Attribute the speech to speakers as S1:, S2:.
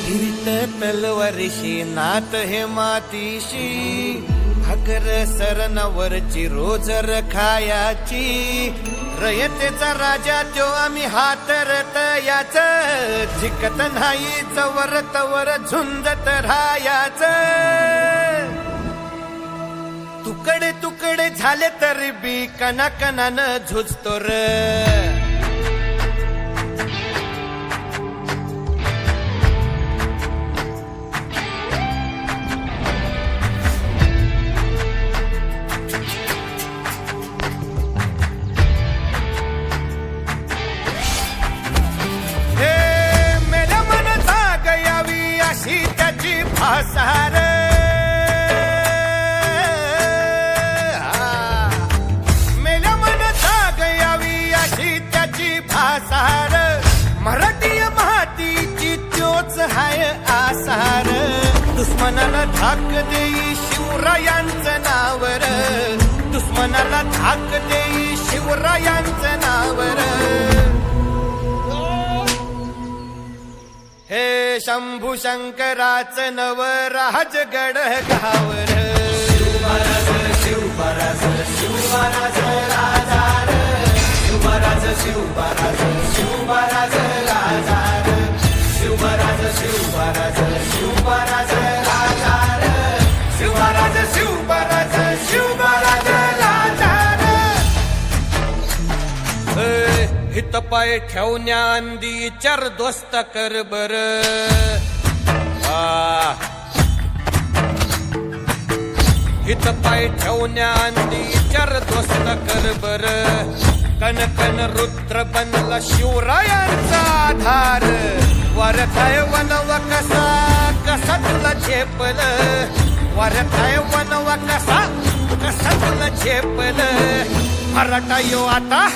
S1: फिरत तलवारीशी नात हे मातीशी भाकर सरणावरची रोजर खायाची रयतेचा राजा त्यो आम्ही हातरत याच झिकत नाही जवर तवर झुंजत राहायाच तुकडे तुकडे झाले तरी बी कणाकणानं झुजतो र भासार मेल्या मन जाग यावी अशी त्याची भासार मराठी मातीची त्योच हाय आसार दुश्मनाला धाक देई शिवरायांचं नावर दुश्मनाला धाक देई शिवरायांचं नावर हे शंभू शंकराचं नव राजगड गावर शिवराज शिवराज शिवराज राजा शिवराज शिवराज शिवराज राजा शिवराज शिवराज शिवराज राजा शिवराज शिवराज शिवराज राजा हित पाय ठेवण्या अंदी चार दोस्त कर बर हित पाय ठेवण्या अंदी चार दोस्त कर बर कन कन रुद्र बनला शिवरायांचा आधार वरथाय वनवा कसा कसा तुला झेपल वरथाय वनवा कसा कसा तुला झेपल मराठा यो आता